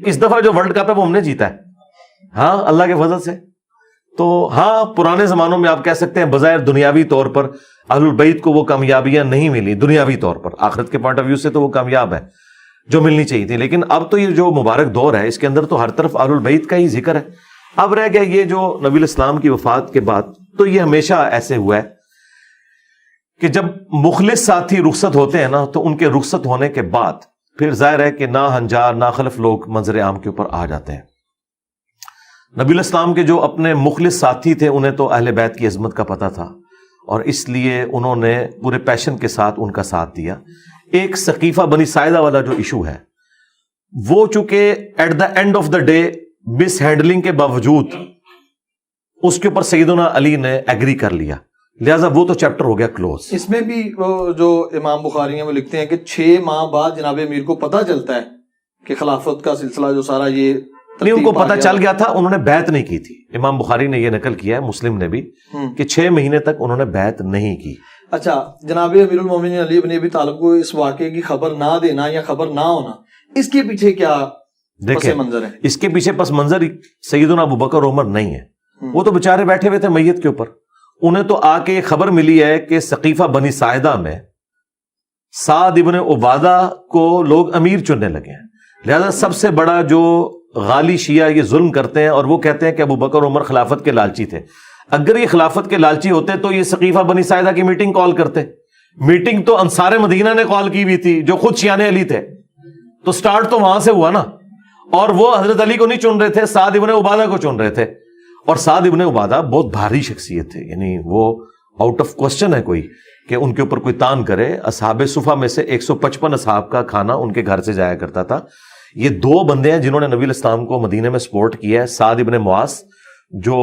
اس دفعہ جو world cup ہے وہ ہم نے جیتا ہے, ہاں اللہ کے فضل سے. تو ہاں پرانے زمانوں میں آپ کہہ سکتے ہیں بظاہر دنیاوی طور پر اہل البیت کو وہ کامیابیاں نہیں ملی دنیاوی طور پر, آخرت کے پوائنٹ آف ویو سے تو وہ کامیاب ہے جو ملنی چاہیے تھی, لیکن اب تو یہ جو مبارک دور ہے اس کے اندر تو ہر طرف اہل البیت کا ہی ذکر ہے. اب رہ گیا یہ جو نبی الاسلام کی وفات کے بعد, تو یہ ہمیشہ ایسے ہوا ہے کہ جب مخلص ساتھی رخصت ہوتے ہیں نا تو ان کے رخصت ہونے کے بعد پھر ظاہر ہے کہ ناہنجار ناخلف لوگ منظر عام کے اوپر آ جاتے ہیں. نبی الاسلام کے جو اپنے مخلص ساتھی تھے انہیں تو اہل بیت کی عظمت کا پتہ تھا اور اس لیے انہوں نے پورے پیشن کے ساتھ ان کا ساتھ دیا. ایک ثقیفہ بنی ساعدہ والا جو ایشو ہے وہ چونکہ at the end of the day mishandling کے باوجود اس کے اوپر سیدنا علی نے ایگری کر لیا, لہٰذا وہ تو چیپٹر ہو گیا کلوز. اس میں بھی جو امام بخاری ہیں وہ لکھتے ہیں کہ 6 ماہ بعد جناب امیر کو پتہ چلتا ہے کہ خلافت کا سلسلہ جو سارا یہ نہیں, ان کو پتہ چل گیا تھا, انہوں نے بیعت نہیں کی تھی. امام بخاری نے یہ نقل کیا ہے, مسلم نے بھی, کہ 6 مہینے تک انہوں نے بیعت نہیں کی. اچھا, جناب امیر المومنین علی بن ابی طالب کو اس واقعے کی خبر نہ دینا یا خبر نہ ہونا, اس کے پیچھے کیا پس منظر ہے؟ اس کے پیچھے پس منظر سیدنا ابوبکر عمر نہیں ہے, وہ تو بےچارے بیٹھے ہوئے تھے میت کے اوپر. انہیں تو آ کے خبر ملی ہے کہ ثقیفہ بنی ساعدہ میں سعد ابن عبادہ کو لوگ امیر چننے لگے ہیں, لہذا سب سے بڑا جو غالی شیعہ یہ ظلم کرتے ہیں اور وہ کہتے ہیں کہ ابوبکر عمر خلافت کے لالچی تھے. اگر یہ خلافت کے لالچی ہوتے تو یہ ثقیفہ بنی ساعدہ کی میٹنگ کال کرتے. میٹنگ تو انصار مدینہ نے کال کی ہوئی تھی جو خود شیعہ علی تھے, تو سٹارٹ تو وہاں سے ہوا نا. اور وہ حضرت علی کو نہیں چن رہے تھے, سعد ابن عبادہ کو چن رہے تھے. اور سعد ابن عبادہ بہت بھاری شخصیت تھے, یعنی وہ آؤٹ آف کوسچن ہے کوئی کہ ان کے اوپر کوئی تان کرے. اصحاب صفہ میں سے 155 اصحاب کا کھانا ان کے گھر سے جایا کرتا تھا. یہ 2 بندے ہیں جنہوں نے نبی الاسلام کو مدینے میں سپورٹ کیا ہے, سعد ابن معاذ جو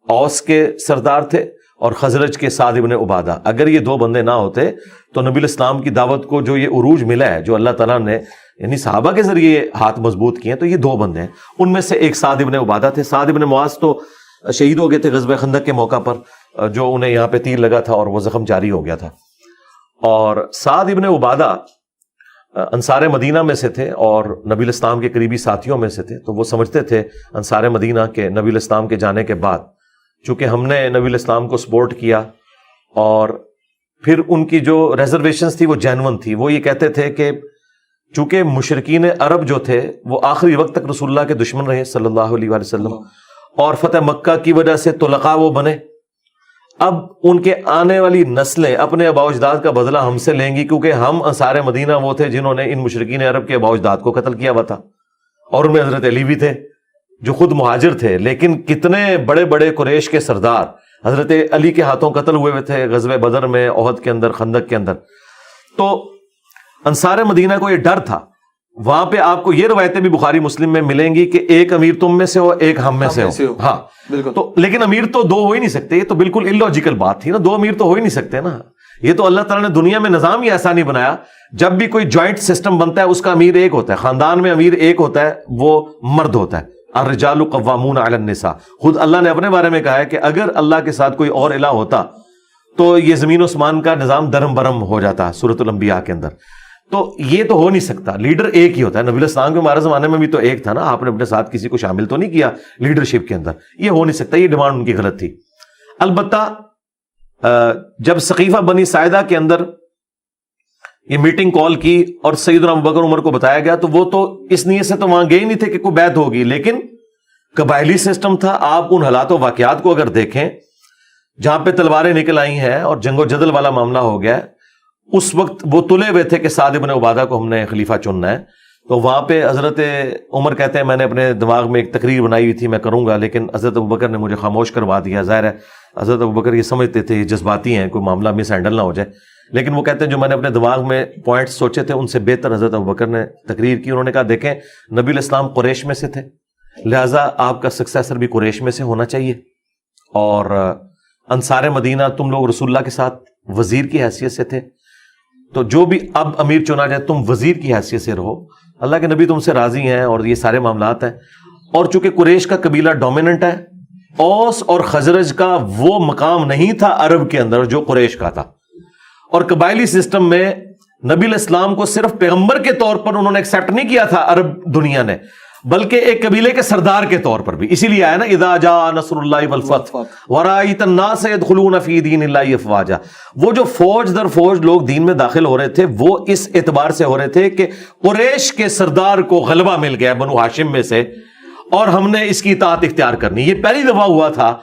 اوس کے سردار تھے اور خزرج کے سعد ابن عبادہ. اگر یہ 2 بندے نہ ہوتے تو نبی الاسلام کی دعوت کو جو یہ عروج ملا ہے جو اللہ تعالیٰ نے یعنی صحابہ کے ذریعے ہاتھ مضبوط کیے ہیں, تو یہ 2 بندے ہیں. ان میں سے ایک سعد ابن عبادہ تھے. سعد ابن معاذ تو شہید ہو گئے تھے غزوہ خندق کے موقع پر, جو انہیں یہاں پہ تیر لگا تھا اور وہ زخم جاری ہو گیا تھا. اور سعد ابن عبادہ انصار مدینہ میں سے تھے اور نبی الاسلام کے قریبی ساتھیوں میں سے تھے. تو وہ سمجھتے تھے انصار مدینہ کے نبی الاسلام کے جانے کے بعد چونکہ ہم نے نبی الاسلام کو سپورٹ کیا اور پھر ان کی جو ریزرویشنز تھی وہ جینون تھی. وہ یہ کہتے تھے کہ چونکہ مشرکین عرب جو تھے وہ آخری وقت تک رسول اللہ کے دشمن رہے صلی اللہ علیہ وآلہ وسلم, اور فتح مکہ کی وجہ سے طلقاء وہ بنے. اب ان کے آنے والی نسلیں اپنے آباء و اجداد کا بدلہ ہم سے لیں گی, کیونکہ ہم انصار مدینہ وہ تھے جنہوں نے ان مشرکین عرب کے آباء و اجداد کو قتل کیا ہوا تھا, اور ان میں حضرت علی بھی تھے جو خود مہاجر تھے. لیکن کتنے بڑے بڑے قریش کے سردار حضرت علی کے ہاتھوں قتل ہوئے تھے غزوہ بدر میں, احد کے اندر, خندق کے اندر. تو انصار مدینہ کو یہ ڈر تھا. وہاں پہ آپ کو یہ روایتیں بھی بخاری مسلم میں ملیں گی کہ ایک امیر تم میں سے ہو, ایک ہم میں سے ہو. ہاں بالکل. تو لیکن امیر تو 2 ہو ہی نہیں سکتے, یہ تو بالکل اللاجیکل بات تھی نا, 2 امیر تو ہو ہی نہیں سکتے نا. یہ تو اللہ تعالیٰ نے دنیا میں نظام ہی ایسا نہیں بنایا. جب بھی کوئی جوائنٹ سسٹم بنتا ہے اس کا امیر ایک ہوتا ہے, خاندان میں امیر ایک ہوتا ہے, وہ مرد ہوتا ہے. الرجال قوامون علی النساء, خود اللہ نے اپنے بارے میں کہا ہے کہ اگر اللہ کے ساتھ کوئی اور الہ ہوتا تو یہ زمین و اسمان کا نظام درم برم ہو جاتا ہے سورۃ الانبیاء کے اندر. تو یہ تو ہو نہیں سکتا, لیڈر ایک ہی ہوتا ہے. نبی الاسلام کے ہمارے زمانے میں بھی تو ایک تھا نا, آپ نے اپنے ساتھ کسی کو شامل تو نہیں کیا لیڈرشپ کے اندر, یہ ہو نہیں سکتا. یہ ڈیمانڈ ان کی غلط تھی. البتہ جب ثقیفہ بنی ساعدہ کے اندر یہ میٹنگ کال کی اور سیدنا ابوبکر عمر کو بتایا گیا تو وہ تو اس نیت سے تو وہاں گئے نہیں تھے کہ کوئی بیعت ہوگی, لیکن قبائلی سسٹم تھا. آپ ان حالات و واقعات کو اگر دیکھیں جہاں پہ تلواریں نکل آئی ہیں اور جنگ و جدل والا معاملہ ہو گیا, اس وقت وہ تلے ہوئے تھے کہ سعد ابن عبادہ کو ہم نے خلیفہ چننا ہے. تو وہاں پہ حضرت عمر کہتے ہیں میں نے اپنے دماغ میں ایک تقریر بنائی ہوئی تھی میں کروں گا, لیکن حضرت ابوبکر نے مجھے خاموش کروا دیا. ظاہر ہے حضرت ابوبکر یہ سمجھتے تھے یہ جذباتی ہیں, کوئی معاملہ مس ہینڈل نہ ہو جائے, لیکن وہ کہتے ہیں جو میں نے اپنے دماغ میں پوائنٹس سوچے تھے ان سے بہتر حضرت ابوبکر نے تقریر کی. انہوں نے کہا دیکھیں نبی الاسلام قریش میں سے تھے, لہٰذا آپ کا سکسیسر بھی قریش میں سے ہونا چاہیے, اور انصار مدینہ تم لوگ رسول اللہ کے ساتھ وزیر کی حیثیت سے تھے, تو جو بھی اب امیر چنا جائے تم وزیر کی حیثیت سے رہو, اللہ کے نبی تم سے راضی ہیں اور یہ سارے معاملات ہیں. اور چونکہ قریش کا قبیلہ ڈومیننٹ ہے, اوس اور خزرج کا وہ مقام نہیں تھا عرب کے اندر جو قریش کا تھا, اور قبائلی سسٹم میں نبی الاسلام کو صرف پیغمبر کے طور پر انہوں نے ایکسیپٹ نہیں کیا تھا عرب دنیا نے, بلکہ ایک قبیلے کے سردار کے طور پر بھی. اسی لیے آیا نا اذا جاء نصر اللہ والفتح ورأیت الناس يدخلون فی دین اللہ افواجا. وہ جو فوج در فوج لوگ دین میں داخل ہو رہے تھے وہ اس اعتبار سے ہو رہے تھے کہ قریش کے سردار کو غلبہ مل گیا بنو ہاشم میں سے اور ہم نے اس کی اطاعت اختیار کرنی. یہ پہلی دفعہ ہوا تھا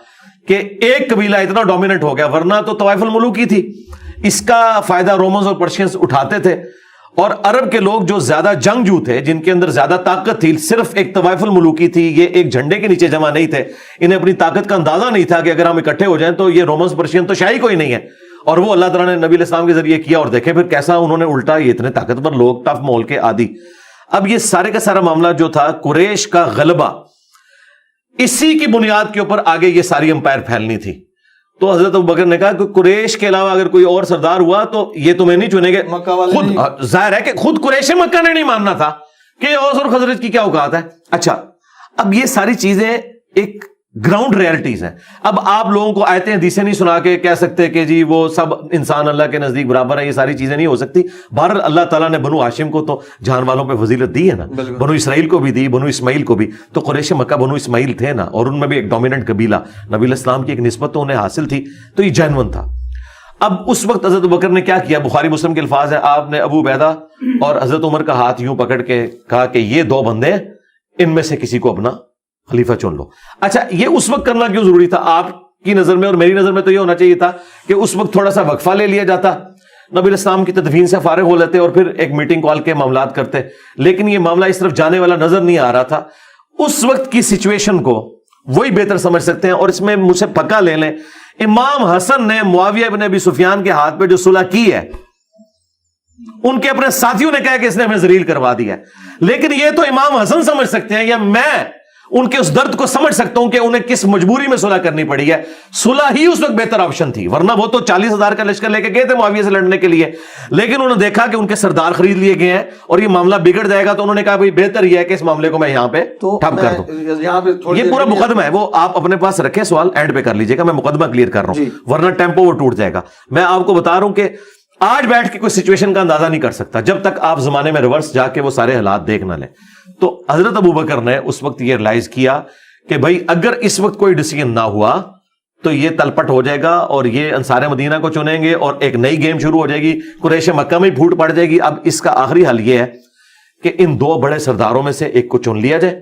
کہ ایک قبیلہ اتنا ڈومیننٹ ہو گیا, ورنہ تو طوائف الملوک ہی تھی. اس کا فائدہ رومنز اور پرشینز اٹھاتے تھے, اور عرب کے لوگ جو زیادہ جنگجو تھے, جن کے اندر زیادہ طاقت تھی, صرف ایک طوائف الملوکی تھی, یہ ایک جھنڈے کے نیچے جمع نہیں تھے, انہیں اپنی طاقت کا اندازہ نہیں تھا کہ اگر ہم اکٹھے ہو جائیں تو یہ رومنز پرشین تو شاہی کوئی نہیں ہے. اور وہ اللہ تعالیٰ نے نبی علیہ السلام کے ذریعے کیا, اور دیکھیں پھر کیسا انہوں نے الٹا, یہ اتنے طاقتور لوگ, ٹف مول کے عادی. اب یہ سارے کا سارا معاملہ جو تھا قریش کا غلبہ, اسی کی بنیاد کے اوپر آگے یہ ساری امپائر پھیلنی تھی. تو حضرت ابوبکر نے کہا کہ قریش کے علاوہ اگر کوئی اور سردار ہوا تو یہ تمہیں نہیں چنیں گے. خود ظاہر ہے کہ خود قریش مکہ نے نہیں ماننا تھا کہ اوس اور خزرج کی کیا اوقات ہے. اچھا, اب یہ ساری چیزیں ایک گراؤنڈ ریالٹیز ہیں. اب آپ لوگوں کو آیتیں حدیثیں نہیں سنا کے کہہ سکتے کہ جی وہ سب انسان اللہ کے نزدیک برابر ہیں, یہ ساری چیزیں نہیں ہو سکتی. بہرحال اللہ تعالیٰ نے بنو ہاشم کو تو جان والوں پہ فضیلت دی ہے نا, بنو اسرائیل کو بھی دی, بنو اسماعیل کو بھی. تو قریش مکہ بنو اسماعیل تھے نا, اور ان میں بھی ایک ڈومیننٹ قبیلہ, نبی علیہ السلام کی ایک نسبت تو انہیں حاصل تھی, تو یہ جینون تھا. اب اس وقت حضرت ابوبکر نے کیا کیا, بخاری مسلم کے الفاظ ہیں, آپ نے ابو عبیدہ اور حضرت عمر کا ہاتھ یوں پکڑ کے کہا کہ یہ دو بندے, ان میں سے کسی کو اپنا خلیفہ چن لو. اچھا, یہ اس وقت کرنا کیوں ضروری تھا آپ کی نظر میں, اور میری نظر میں تو یہ ہونا چاہیے تھا کہ اس وقت تھوڑا سا وقفہ لے لیا جاتا, نبی علیہ السلام کی تدفین سے فارغ ہو لیتے اور پھر ایک میٹنگ کال کے معاملات کرتے. لیکن یہ معاملہ اس طرف جانے والا نظر نہیں آ رہا تھا. اس وقت کی سچویشن کو وہی بہتر سمجھ سکتے ہیں, اور اس میں مجھ سے پکا لے لیں, امام حسن نے معاویہ بن ابی سفیان کے ہاتھ پہ جو صلح کی ہے, ان کے اپنے ساتھیوں نے کہا کہ اس نے ہمیں ذلیل کروا دیا ہے. لیکن یہ تو امام حسن سمجھ سکتے ہیں, یا میں ان کے اس درد کو سمجھ سکتا ہوں کہ انہیں کس مجبوری میں صلح کرنی پڑی ہے. صلح ہی اس وقت بہتر آپشن تھی, ورنہ وہ تو 40,000 کا لشکر لے کے گئے تھے معاویہ سے لڑنے کے لیے, لیکن انہوں نے دیکھا کہ ان کے سردار خرید لیے گئے ہیں اور یہ معاملہ بگڑ جائے گا, تو انہوں نے کہا بھائی بہتر یہ ہے کہ اس معاملے کو میں یہاں پہ ٹھپ کر دوں. یہ پورا مقدمہ ہے, وہ آپ اپنے پاس رکھیں, سوال اینڈ پہ کر لیجئے گا, میں مقدمہ کلیئر کر رہا ہوں, ورنہ ٹیمپو وہ ٹوٹ جائے گا. میں آپ کو بتا رہا ہوں کہ آج بیٹھ کے کوئی سچویشن کا اندازہ نہیں کر سکتا جب تک آپ زمانے میں ریورس جا کے وہ سارے حالات دیکھ نہ لیں. تو حضرت ابوبکر نے اس وقت یہ ریلائز کیا کہ بھائی اگر اس وقت کوئی ڈیسیژن نہ ہوا تو یہ تلپٹ ہو جائے گا, اور یہ انصار مدینہ کو چنیں گے اور ایک نئی گیم شروع ہو جائے گی, قریش مکہ میں پھوٹ پڑ جائے گی. اب اس کا آخری حل یہ ہے کہ ان دو بڑے سرداروں میں سے ایک کو چن لیا جائے.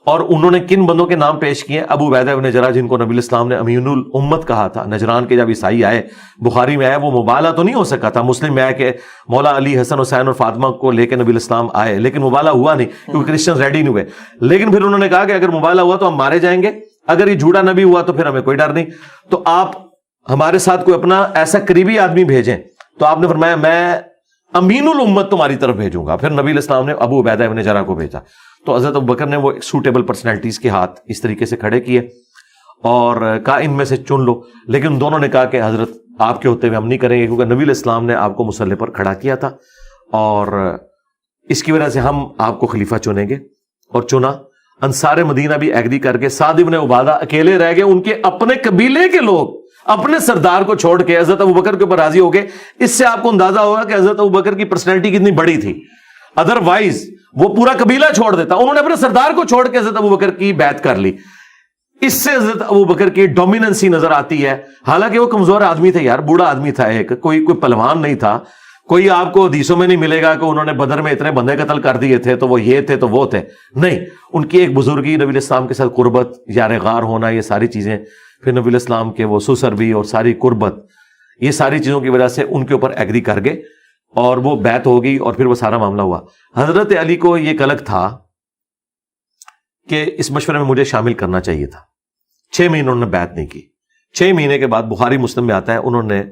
اور انہوں نے کن بندوں کے نام پیش کیے؟ ابو عبیدہ بن جراح, جن کو نبی علیہ السلام نے امین الامت کہا تھا. نجران کے جب عیسائی آئے, بخاری میں آیا, وہ مبالغہ تو نہیں ہو سکا تھا, مسلم میں آیا کہ مولا علی, حسن حسین اور فاطمہ کو لے کے نبی علیہ السلام آئے, لیکن مبالغہ ہوا نہیں کیونکہ کرسچن ریڈی نہیں ہوئے. لیکن پھر انہوں نے کہا کہ اگر مبالغہ ہوا تو ہم مارے جائیں گے, اگر یہ جھوٹا نبی ہوا تو پھر ہمیں کوئی ڈر نہیں, تو آپ ہمارے ساتھ کوئی اپنا ایسا قریبی آدمی بھیجیں. تو آپ نے فرمایا میں امین الامت تمہاری طرف بھیجوں گا. پھر نبی علیہ السلام نے ابو عبیدہ بن جراح کو بھیجا. تو حضرت ابوبکر نے وہ سوٹیبل پرسنالٹیز کے ہاتھ اس طریقے سے کھڑے کیے اور کہا ان میں سے چن لو. لیکن دونوں نے کہا کہ حضرت آپ کے ہوتے ہوئے ہم نہیں کریں گے, کیونکہ نبی علیہ السلام نے آپ کو مسلح پر کھڑا کیا تھا اور اس کی وجہ سے ہم آپ کو خلیفہ چنیں گے. اور چنا. انصار مدینہ بھی ایگری کر کے, سعد بن عبادہ اکیلے رہ گئے, ان کے اپنے قبیلے کے لوگ اپنے سردار کو چھوڑ کے حضرت ابوبکر کے اوپر راضی ہو گئے. اس سے آپ کو اندازہ ہوگا کہ حضرت ابوبکر کی پرسنالٹی کتنی بڑی تھی. ادروائز وہ پورا قبیلہ چھوڑ دیتا, انہوں نے اپنے سردار کو چھوڑ کے حضرت ابوبکر کی بیعت کر لی. اس سے حضرت ابوبکر کی ڈومیننسی نظر آتی ہے. حالانکہ وہ کمزور آدمی تھے یار, بوڑھا آدمی تھا, ایک کوئی پہلوان نہیں تھا. کوئی آپ کو حدیثوں میں نہیں ملے گا کہ انہوں نے بدر میں اتنے بندے قتل کر دیے تھے تو وہ یہ تھے تو وہ تھے, نہیں. ان کی ایک بزرگی, نبی علیہ السلام کے ساتھ قربت, یار غار ہونا, یہ ساری چیزیں, پھر نبی علیہ السلام کے وہ سسر بھی اور ساری قربت, یہ ساری چیزوں کی وجہ سے ان کے اوپر ایگری کر گئے اور وہ بیعت ہو گئی اور پھر وہ سارا معاملہ ہوا. حضرت علی کو یہ کلک تھا کہ اس مشورے میں مجھے شامل کرنا چاہیے تھا. 6 مہینے انہوں نے بیعت نہیں کی. 6 مہینے کے بعد بخاری مسلم میں آتا ہے, انہوں نے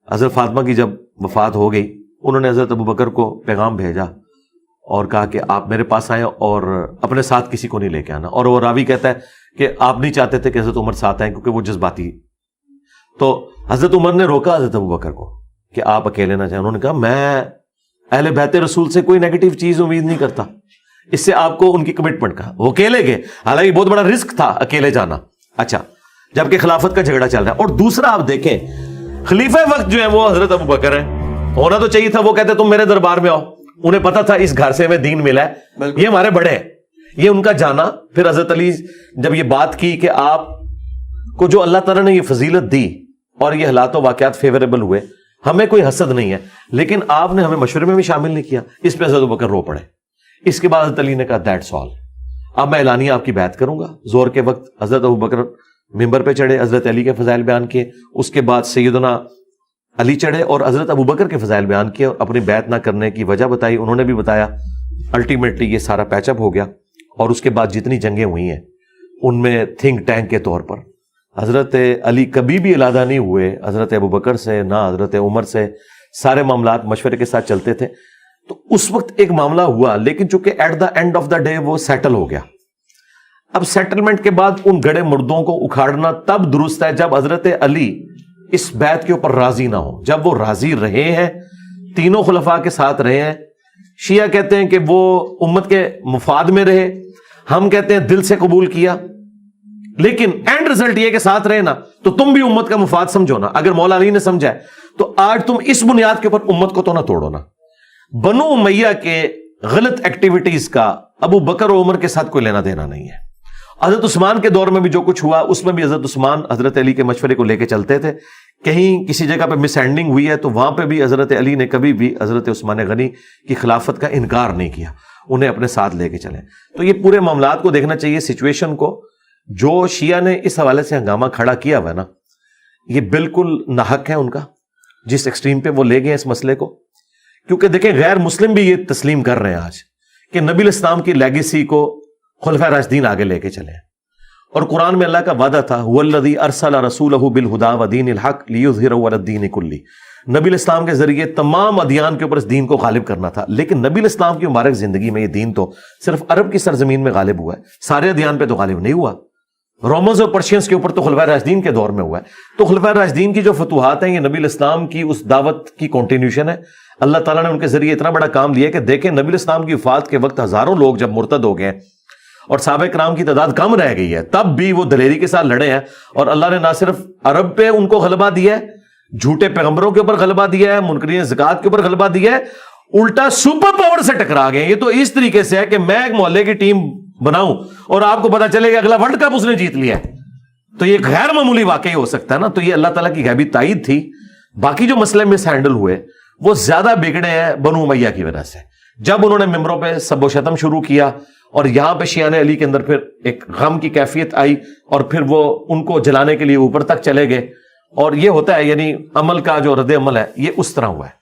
حضرت فاطمہ کی جب وفات ہو گئی, انہوں نے حضرت ابوبکر کو پیغام بھیجا اور کہا کہ آپ میرے پاس آئیں اور اپنے ساتھ کسی کو نہیں لے کے آنا. اور وہ راوی کہتا ہے کہ آپ نہیں چاہتے تھے کہ حضرت عمر ساتھ آئیں کیونکہ وہ جذباتی. تو حضرت عمر نے روکا حضرت ابوبکر کو کہ آپ اکیلے نہ جائیں. انہوں نے کہا میں اہل بیت رسول سے کوئی نیگیٹو چیز امید نہیں کرتا, اس سے آپ کو ان کی کمٹمنٹ کا. وہ اکیلے گئے, حالانکہ بہت بڑا رسک تھا اکیلے جانا. اچھا, جبکہ خلافت کا جھگڑا چل رہا ہے. اور دوسرا آپ دیکھیں, خلیفہ وقت جو ہے وہ حضرت ابوبکر ہیں, ہونا تو چاہیے تھا وہ کہتے تم میرے دربار میں آؤ. انہیں پتا تھا اس گھر سے ہمیں دین ملا ہے, یہ ہمارے بڑے ہیں, یہ ان کا جانا. پھر حضرت علی جب یہ بات کی کہ آپ کو جو اللہ تعالیٰ نے یہ فضیلت دی اور یہ حالات و واقعات فیوریبل ہوئے, ہمیں کوئی حسد نہیں ہے, لیکن آپ نے ہمیں مشورے میں بھی شامل نہیں کیا. اس پہ حضرت ابوبکر رو پڑے. اس کے بعد حضرت علی نے کہا دیٹس آل, اب میں اعلانیہ آپ کی بیعت کروں گا. زور کے وقت حضرت ابوبکر ممبر پہ چڑھے, حضرت علی کے فضائل بیان کیے. اس کے بعد سیدنا علی چڑھے اور حضرت ابوبکر کے فضائل بیان کیے, اپنی بیعت نہ کرنے کی وجہ بتائی. انہوں نے بھی بتایا. الٹیمیٹلی یہ سارا پیچ اپ ہو گیا. اور اس کے بعد جتنی جنگیں ہوئی ہیں ان میں تھنک ٹینک کے طور پر حضرت علی کبھی بھی علیحدہ نہیں ہوئے حضرت ابوبکر سے, نہ حضرت عمر سے. سارے معاملات مشورے کے ساتھ چلتے تھے. تو اس وقت ایک معاملہ ہوا, لیکن چونکہ at the end of the day وہ سیٹل ہو گیا. اب سیٹلمنٹ کے بعد ان گڑے مردوں کو اکھاڑنا تب درست ہے جب حضرت علی اس بیعت کے اوپر راضی نہ ہو. جب وہ راضی رہے ہیں, تینوں خلفاء کے ساتھ رہے ہیں. شیعہ کہتے ہیں کہ وہ امت کے مفاد میں رہے, ہم کہتے ہیں دل سے قبول کیا, لیکن اینڈ رزلٹ یہ کہ ساتھ رہے نا, تو تم بھی امت کا مفاد سمجھو نا. اگر مولا علی نے سمجھا ہے تو آج تم اس بنیاد کے اوپر امت کو تو نہ توڑو نا. بنو امیہ کے غلط ایکٹیویٹیز کا ابو بکر و عمر کے ساتھ کوئی لینا دینا نہیں ہے. حضرت عثمان کے دور میں بھی جو کچھ ہوا اس میں بھی حضرت عثمان حضرت علی کے مشورے کو لے کے چلتے تھے. کہیں کسی جگہ پہ مس ہینڈلنگ ہوئی ہے تو وہاں پہ بھی حضرت علی نے کبھی بھی حضرت عثمان غنی کی خلافت کا انکار نہیں کیا, انہیں اپنے ساتھ لے کے چلے. تو یہ پورے معاملات کو دیکھنا چاہیے, سچویشن کو. جو شیعہ نے اس حوالے سے ہنگامہ کھڑا کیا ہوا ہے نا, یہ بالکل ناحق ہے ان کا, جس ایکسٹریم پہ وہ لے گئے اس مسئلے کو. کیونکہ دیکھیں غیر مسلم بھی یہ تسلیم کر رہے ہیں آج کہ نبی الاسلام کی لیگیسی کو خلفائے راشدین آگے لے کے چلے ہیں. اور قرآن میں اللہ کا وعدہ تھا وَالَّذِي أَرْسَلَ رَسُولَهُ بِالْهُدَى وَدِينِ الْحَقِّ لِيُظْهِرَهُ عَلَى الدِّينِ كُلِّهِ. نبی الاسلام کے ذریعے تمام ادیان کے اوپر اس دین کو غالب کرنا تھا. لیکن نبی الاسلام کی مبارک زندگی میں یہ دین تو صرف عرب کی سرزمین میں غالب ہوا ہے, سارے ادیان پہ تو غالب نہیں ہوا. رومنز اور پرشینز کے اوپر تو خلفائے راشدین کے دور میں ہوا ہے. تو خلفائے راشدین کی جو فتوحات ہیں یہ نبی الاسلام کی اس دعوت کی کنٹینیوشن ہے. اللہ تعالیٰ نے ان کے ذریعے اتنا بڑا کام لیا کہ دیکھیں نبی الاسلام کی وفات کے وقت ہزاروں لوگ جب مرتد ہو گئے اور صحابہ کرام کی تعداد کم رہ گئی ہے, تب بھی وہ دلیری کے ساتھ لڑے ہیں. اور اللہ نے نہ صرف عرب پہ ان کو غلبہ دیا ہے, جھوٹے پیغمبروں کے اوپر غلبہ دیا ہے, منکرین زکات کے اوپر غلبہ دیا ہے, الٹا سپر پاور سے ٹکرا گئے. یہ تو اس طریقے سے ہے کہ میں ایک محلے کی ٹیم بناؤں اور آپ کو پتا چلے کہ اگلا ورلڈ کپ اس نے جیت لیا ہے, تو یہ غیر معمولی واقعی ہو سکتا ہے نا. تو یہ اللہ تعالیٰ کی غیبی تائید تھی. باقی جو مسئلے مس ہینڈل ہوئے وہ زیادہ بگڑے ہیں بنو امیہ کی وجہ سے, جب انہوں نے ممبروں پہ سب و شتم شروع کیا اور یہاں پہ شیعہ علی کے اندر پھر ایک غم کی کیفیت آئی اور پھر وہ ان کو جلانے کے لیے اوپر تک چلے گئے. اور یہ ہوتا ہے, یعنی عمل کا جو رد عمل ہے یہ اس طرح ہوا ہے.